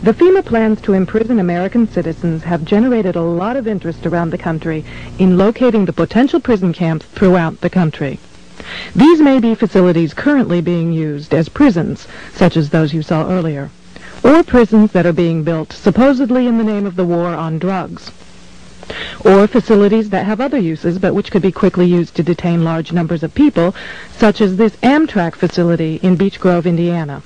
The FEMA plans to imprison American citizens have generated a lot of interest around the country in locating the potential prison camps throughout the country. These may be facilities currently being used as prisons, such as those you saw earlier, or prisons that are being built supposedly in the name of the war on drugs, or facilities that have other uses but which could be quickly used to detain large numbers of people, such as this Amtrak facility in Beech Grove, Indiana.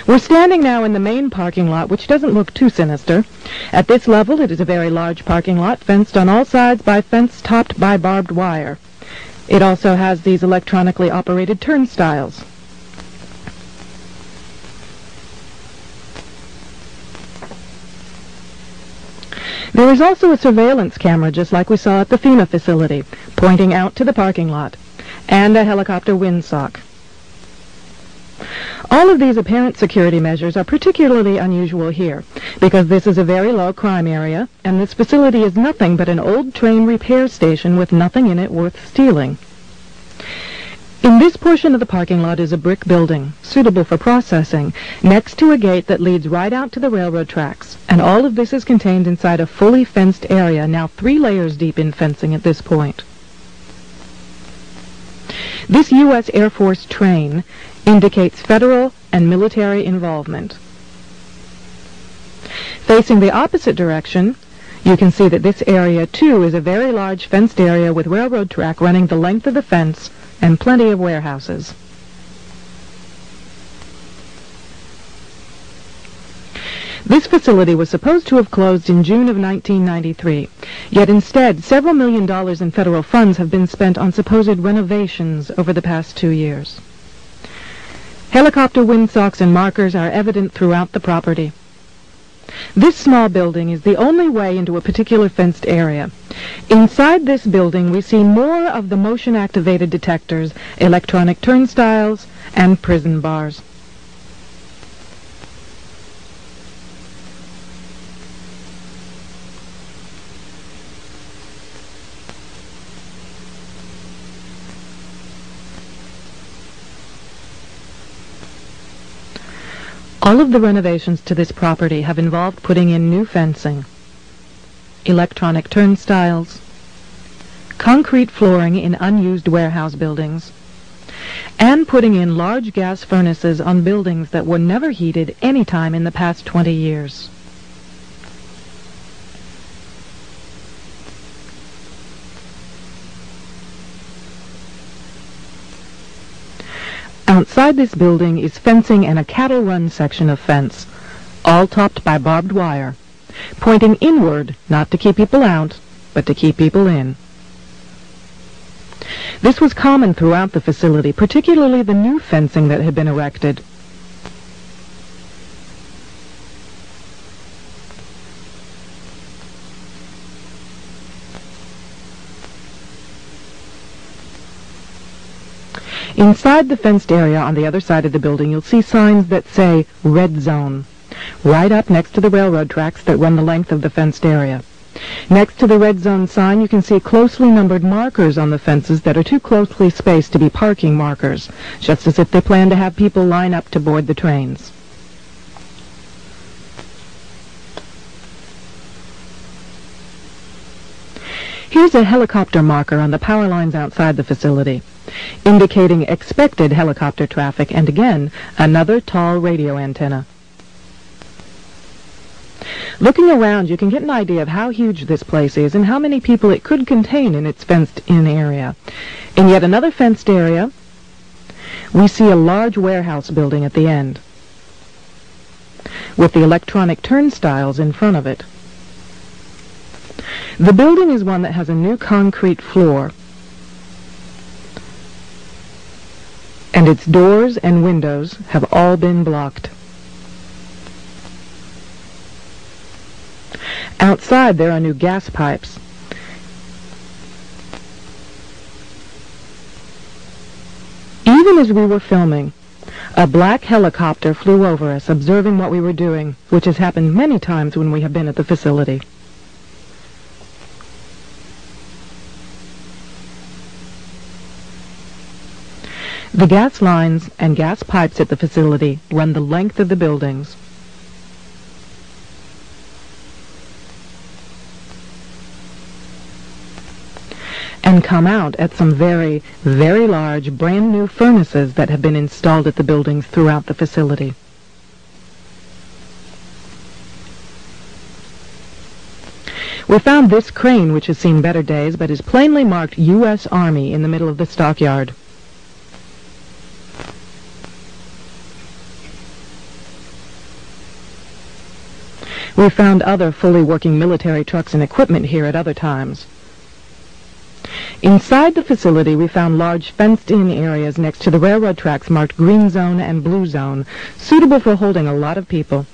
We're standing now in the main parking lot, which doesn't look too sinister. At this level, it is a very large parking lot, fenced on all sides by fence topped by barbed wire. It also has these electronically operated turnstiles. There is also a surveillance camera, just like we saw at the FEMA facility, pointing out to the parking lot, and a helicopter windsock. All of these apparent security measures are particularly unusual here, because this is a very low crime area, and this facility is nothing but an old train repair station with nothing in it worth stealing. In this portion of the parking lot is a brick building, suitable for processing, next to a gate that leads right out to the railroad tracks, and all of this is contained inside a fully fenced area, now 3 layers deep in fencing at this point. This U.S. Air Force train indicates federal and military involvement. Facing the opposite direction, you can see that this area, too, is a very large fenced area with railroad track running the length of the fence and plenty of warehouses. This facility was supposed to have closed in June of 1993, yet instead several $million in federal funds have been spent on supposed renovations over the past 2 years. Helicopter windsocks and markers are evident throughout the property. This small building is the only way into a particular fenced area. Inside this building we see more of the motion-activated detectors, electronic turnstiles, and prison bars. All of the renovations to this property have involved putting in new fencing, electronic turnstiles, concrete flooring in unused warehouse buildings, and putting in large gas furnaces on buildings that were never heated any time in the past 20 years. Outside this building is fencing and a cattle run section of fence, all topped by barbed wire, pointing inward, not to keep people out, but to keep people in. This was common throughout the facility, particularly the new fencing that had been erected. Inside the fenced area on the other side of the building, you'll see signs that say Red Zone, right up next to the railroad tracks that run the length of the fenced area. Next to the Red Zone sign, you can see closely numbered markers on the fences that are too closely spaced to be parking markers, just as if they plan to have people line up to board the trains. Here's a helicopter marker on the power lines outside the facility, indicating expected helicopter traffic, and again, another tall radio antenna. Looking around, you can get an idea of how huge this place is and how many people it could contain in its fenced-in area. In yet another fenced area, we see a large warehouse building at the end, with the electronic turnstiles in front of it. The building is one that has a new concrete floor, and its doors and windows have all been blocked. Outside there are new gas pipes. Even as we were filming, a black helicopter flew over us, observing what we were doing, which has happened many times when we have been at the facility. The gas lines and gas pipes at the facility run the length of the buildings. And come out at some very, very large, brand new furnaces that have been installed at the buildings throughout the facility. We found this crane, which has seen better days, but is plainly marked U.S. Army in the middle of the stockyard. We found other fully working military trucks and equipment here at other times. Inside the facility, we found large fenced-in areas next to the railroad tracks marked green zone and blue zone, suitable for holding a lot of people.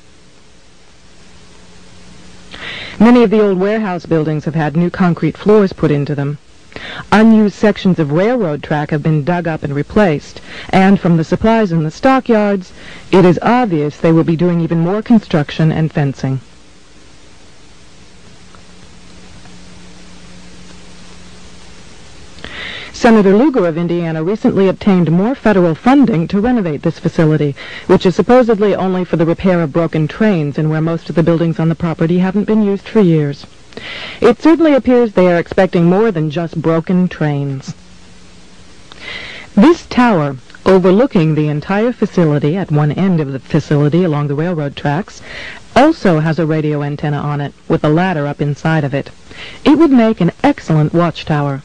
Many of the old warehouse buildings have had new concrete floors put into them. Unused sections of railroad track have been dug up and replaced, and from the supplies in the stockyards, it is obvious they will be doing even more construction and fencing. Senator Lugar of Indiana recently obtained more federal funding to renovate this facility, which is supposedly only for the repair of broken trains and where most of the buildings on the property haven't been used for years. It certainly appears they are expecting more than just broken trains. This tower, overlooking the entire facility at one end of the facility along the railroad tracks, also has a radio antenna on it with a ladder up inside of it. It would make an excellent watchtower.